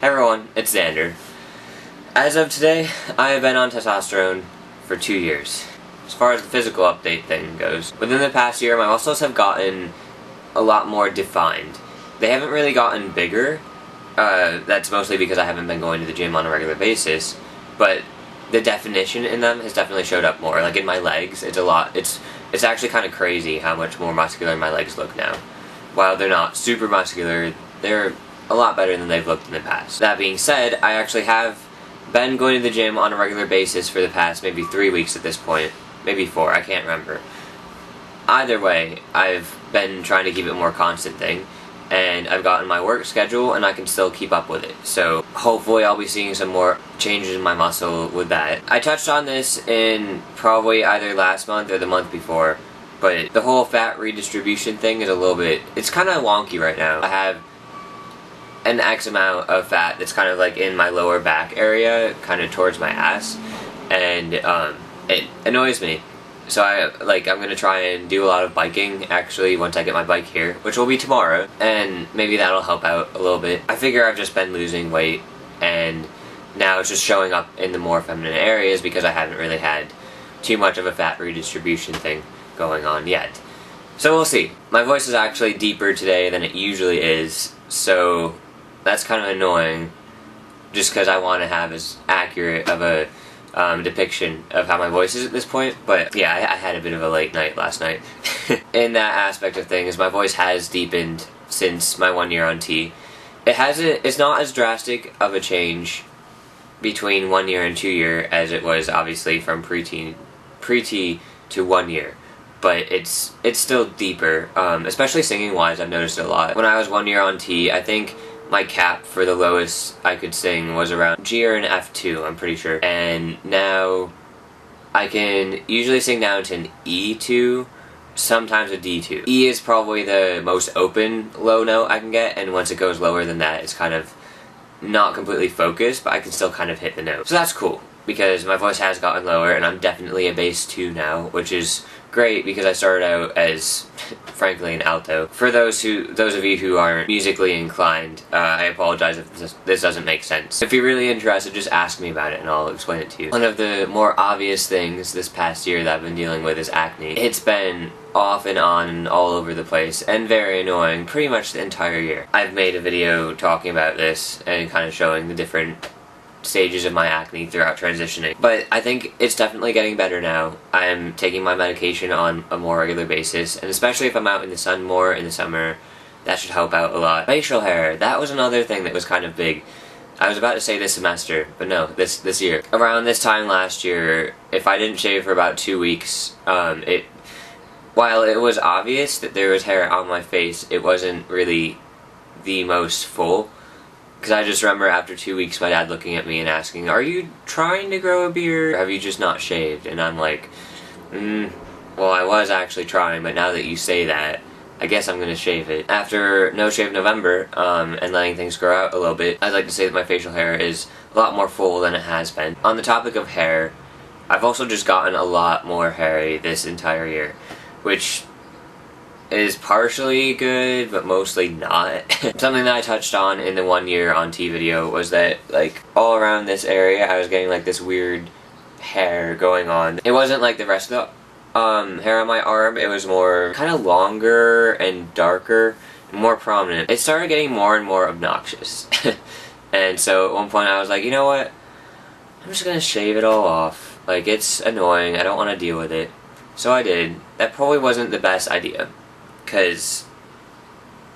Hey everyone, it's Xander. As of today, I have been on testosterone for 2 years. As far as the physical update thing goes, within the past year my muscles have gotten a lot more defined. They haven't really gotten bigger, that's mostly because I haven't been going to the gym on a regular basis, but the definition in them has definitely showed up more. Like in my legs, it's actually kind of crazy how much more muscular my legs look now. While they're not super muscular, they're a lot better than they've looked in the past. That being said, I actually have been going to the gym on a regular basis for the past maybe 3 weeks at this point. Maybe 4, I can't remember. Either way, I've been trying to keep it a more constant thing, and I've gotten my work schedule and I can still keep up with it. So hopefully I'll be seeing some more changes in my muscle with that. I touched on this in probably either last month or the month before, but the whole fat redistribution thing is it's kind of wonky right now. I have an X amount of fat that's kind of like in my lower back area, kind of towards my ass, and it annoys me. So I'm gonna try and do a lot of biking actually once I get my bike here, which will be tomorrow, and maybe that'll help out a little bit. I figure I've just been losing weight, and now it's just showing up in the more feminine areas because I haven't really had too much of a fat redistribution thing going on yet. So we'll see. My voice is actually deeper today than it usually is, so that's kind of annoying, just because I want to have as accurate of a depiction of how my voice is at this point. But yeah, I had a bit of a late night last night. In that aspect of things, my voice has deepened since my 1 year on T. It's not as drastic of a change between 1 year and 2 year as it was obviously from pre-T to 1 year. But it's still deeper, especially singing wise. I've noticed it a lot. When I was 1 year on T, I think my cap for the lowest I could sing was around G or an F2, I'm pretty sure. And now I can usually sing down to an E2, sometimes a D2. E is probably the most open low note I can get, and once it goes lower than that, it's kind of not completely focused, but I can still kind of hit the note. So that's cool, because my voice has gotten lower, and I'm definitely a bass 2 now, which is great because I started out as, frankly, an alto. For those of you who aren't musically inclined, I apologize if this doesn't make sense. If you're really interested, just ask me about it and I'll explain it to you. One of the more obvious things this past year that I've been dealing with is acne. It's been off and on and all over the place and very annoying pretty much the entire year. I've made a video talking about this and kind of showing the different stages of my acne throughout transitioning. But I think it's definitely getting better now. I'm taking my medication on a more regular basis, and especially if I'm out in the sun more in the summer, that should help out a lot. Facial hair, that was another thing that was kind of big. I was about to say this semester, but no, this year. Around this time last year, if I didn't shave for about 2 weeks, while it was obvious that there was hair on my face, it wasn't really the most full. Because I just remember after 2 weeks my dad looking at me and asking, "Are you trying to grow a beard? Or have you just not shaved?" And I'm like, well, I was actually trying, but now that you say that, I guess I'm going to shave it. After No Shave November, and letting things grow out a little bit, I'd like to say that my facial hair is a lot more full than it has been. On the topic of hair, I've also just gotten a lot more hairy this entire year, which is partially good, but mostly not. Something that I touched on in the 1 year on T video was that, like, all around this area I was getting, like, this weird hair going on. It wasn't like the rest of the hair on my arm, it was more kind of longer and darker and more prominent. It started getting more and more obnoxious. And so at one point I was like, you know what? I'm just gonna shave it all off. Like, it's annoying, I don't want to deal with it. So I did. That probably wasn't the best idea, because,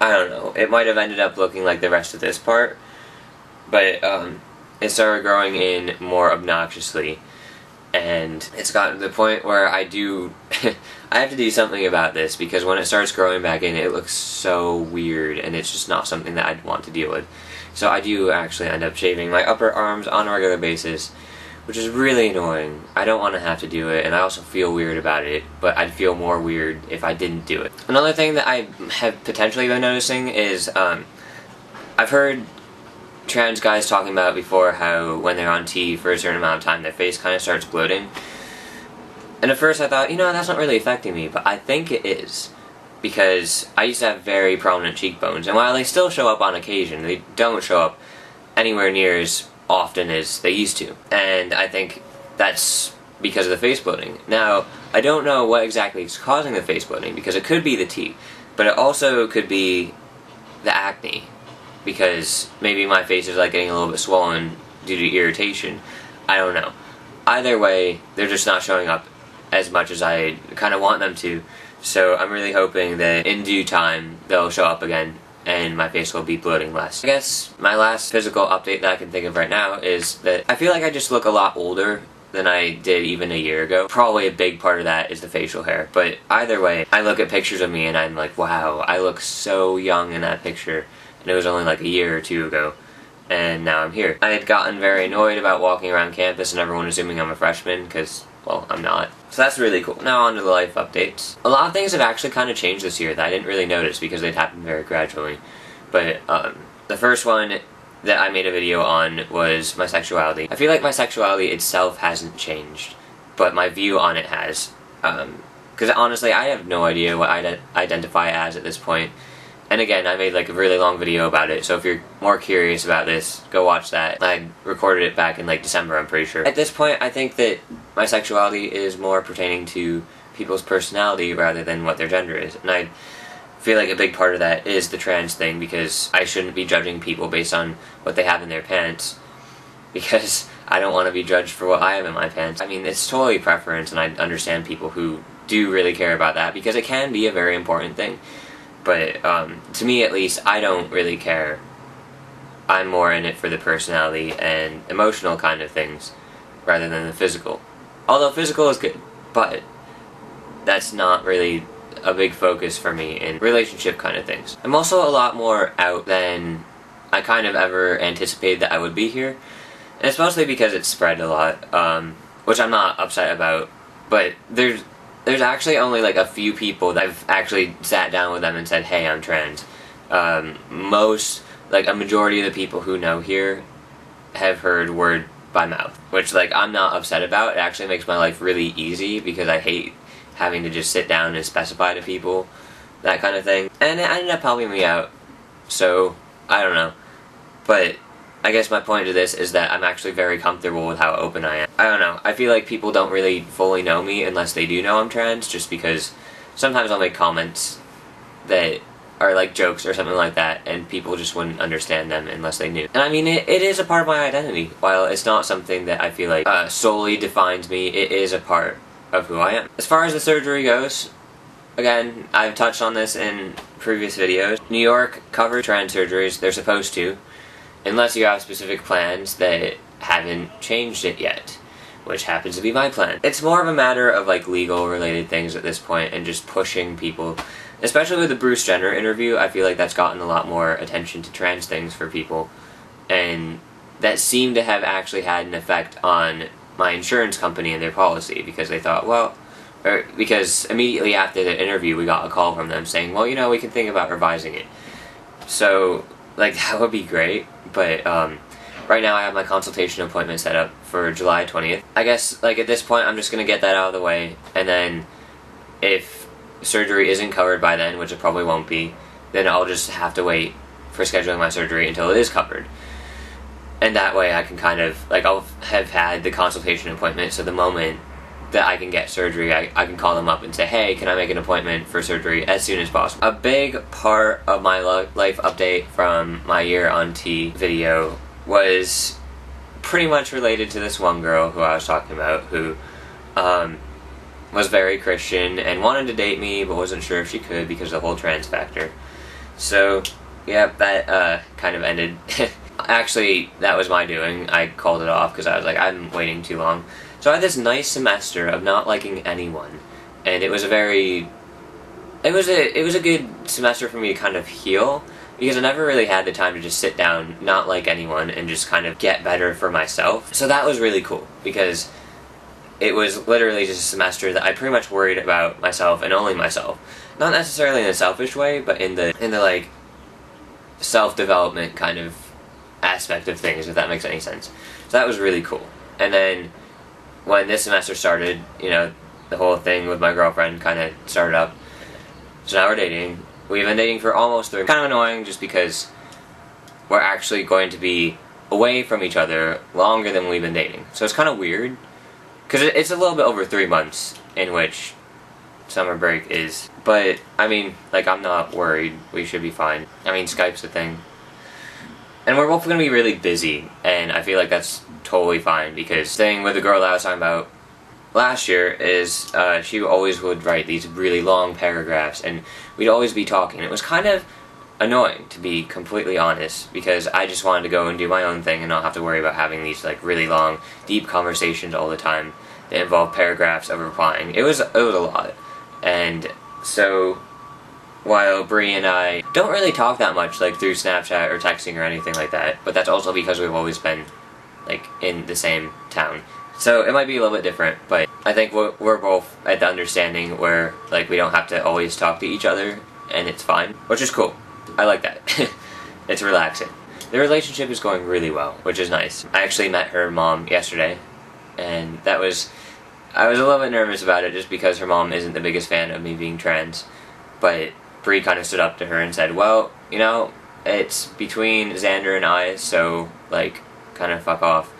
I don't know, it might have ended up looking like the rest of this part, but it started growing in more obnoxiously, and it's gotten to the point where I have to do something about this, because when it starts growing back in, it looks so weird, and it's just not something that I'd want to deal with. So I do actually end up shaving my upper arms on a regular basis, which is really annoying. I don't want to have to do it, and I also feel weird about it, but I'd feel more weird if I didn't do it. Another thing that I have potentially been noticing is, I've heard trans guys talking about before how when they're on T for a certain amount of time, their face kind of starts bloating. And at first I thought, you know, that's not really affecting me, but I think it is. Because I used to have very prominent cheekbones, and while they still show up on occasion, they don't show up anywhere near as often as they used to. And I think that's because of the face bloating. Now, I don't know what exactly is causing the face bloating, because it could be the tea, but it also could be the acne, because maybe my face is like getting a little bit swollen due to irritation. I don't know. Either way, they're just not showing up as much as I kind of want them to, so I'm really hoping that in due time they'll show up again and my face will be bloating less. I guess my last physical update that I can think of right now is that I feel like I just look a lot older than I did even a year ago. Probably a big part of that is the facial hair, but either way, I look at pictures of me and I'm like, wow, I look so young in that picture, and it was only like a year or two ago, and now I'm here. I had gotten very annoyed about walking around campus and everyone assuming I'm a freshman, because, well, I'm not. So that's really cool. Now on to the life updates. A lot of things have actually kind of changed this year that I didn't really notice because they'd happened very gradually. But the first one that I made a video on was my sexuality. I feel like my sexuality itself hasn't changed, but my view on it has. Because honestly, I have no idea what I identify as at this point. And again, I made like a really long video about it, so if you're more curious about this, go watch that. I recorded it back in like December, I'm pretty sure. At this point, I think that my sexuality is more pertaining to people's personality rather than what their gender is. And I feel like a big part of that is the trans thing, because I shouldn't be judging people based on what they have in their pants, because I don't want to be judged for what I have in my pants. I mean, it's totally preference, and I understand people who do really care about that, because it can be a very important thing. But to me at least, I don't really care. I'm more in it for the personality and emotional kind of things rather than the physical. Although physical is good, but that's not really a big focus for me in relationship kind of things. I'm also a lot more out than I kind of ever anticipated that I would be here. And it's mostly because it's spread a lot, which I'm not upset about, but there's actually only like a few people that I've actually sat down with them and said, hey, I'm trans. Most, like a majority of the people who know here have heard word by mouth, which like I'm not upset about. It actually makes my life really easy, because I hate having to just sit down and specify to people that kind of thing. And it ended up helping me out, so I don't know. But I guess my point to this is that I'm actually very comfortable with how open I am. I don't know, I feel like people don't really fully know me unless they do know I'm trans, just because sometimes I'll make comments that are like jokes or something like that, and people just wouldn't understand them unless they knew. And I mean, it is a part of my identity. While it's not something that I feel like solely defines me, it is a part of who I am. As far as the surgery goes, again, I've touched on this in previous videos. New York covers trans surgeries, they're supposed to, unless you have specific plans that haven't changed it yet, which happens to be my plan. It's more of a matter of like legal related things at this point, and just pushing people, especially with the Bruce Jenner interview. I feel like that's gotten a lot more attention to trans things for people, and that seemed to have actually had an effect on my insurance company and their policy, because they thought, well, because immediately after the interview we got a call from them saying, well, you know, we can think about revising it. So like, that would be great, but right now I have my consultation appointment set up for July 20th. I guess, like, at this point I'm just gonna get that out of the way, and then if surgery isn't covered by then, which it probably won't be, then I'll just have to wait for scheduling my surgery until it is covered. And that way I can kind of, like, I'll have had the consultation appointment, so the moment that I can get surgery, I can call them up and say, hey, can I make an appointment for surgery as soon as possible. A big part of my life update from my year on T video was pretty much related to this one girl who I was talking about, who was very Christian and wanted to date me, but wasn't sure if she could because of the whole trans factor. So, yeah, that kind of ended. Actually, that was my doing. I called it off because I was like, I'm waiting too long. So I had this nice semester of not liking anyone, and it was a good semester for me to kind of heal, because I never really had the time to just sit down, not like anyone, and just kind of get better for myself. So that was really cool, because it was literally just a semester that I pretty much worried about myself and only myself. Not necessarily in a selfish way, but in the like self-development kind of aspect of things, if that makes any sense. So that was really cool. And then when this semester started, you know, the whole thing with my girlfriend kind of started up. So now we're dating. We've been dating for almost 3 months. Kind of annoying just because we're actually going to be away from each other longer than we've been dating. So it's kind of weird, because it's a little bit over 3 months in which summer break is. But, I mean, like, I'm not worried. We should be fine. I mean, Skype's a thing. And we're both going to be really busy, and I feel like that's totally fine, because the thing with the girl that I was talking about last year is she always would write these really long paragraphs, and we'd always be talking. It was kind of annoying, to be completely honest, because I just wanted to go and do my own thing and not have to worry about having these like really long, deep conversations all the time that involve paragraphs of replying. It was a lot. And so while Bree and I don't really talk that much, like through Snapchat or texting or anything like that, but that's also because we've always been like in the same town. So it might be a little bit different, but I think we're both at the understanding where like we don't have to always talk to each other, and it's fine, which is cool. I like that. It's relaxing. The relationship is going really well, which is nice. I actually met her mom yesterday, and I was a little bit nervous about it just because her mom isn't the biggest fan of me being trans, but Bree kind of stood up to her and said, well, you know, it's between Xander and I, so, like, kind of fuck off.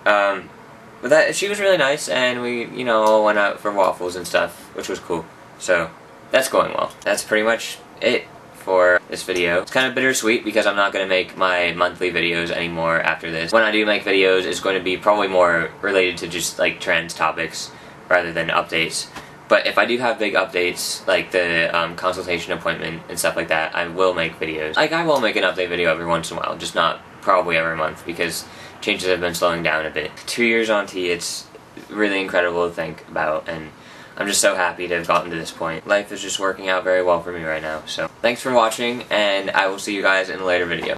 But she was really nice, and we, you know, all went out for waffles and stuff, which was cool. So, that's going well. That's pretty much it for this video. It's kind of bittersweet because I'm not going to make my monthly videos anymore after this. When I do make videos, it's going to be probably more related to just like trans topics rather than updates. But if I do have big updates, like the consultation appointment and stuff like that, I will make videos. Like, I will make an update video every once in a while, just not probably every month, because changes have been slowing down a bit. 2 years on T, it's really incredible to think about, and I'm just so happy to have gotten to this point. Life is just working out very well for me right now. So thanks for watching, and I will see you guys in a later video.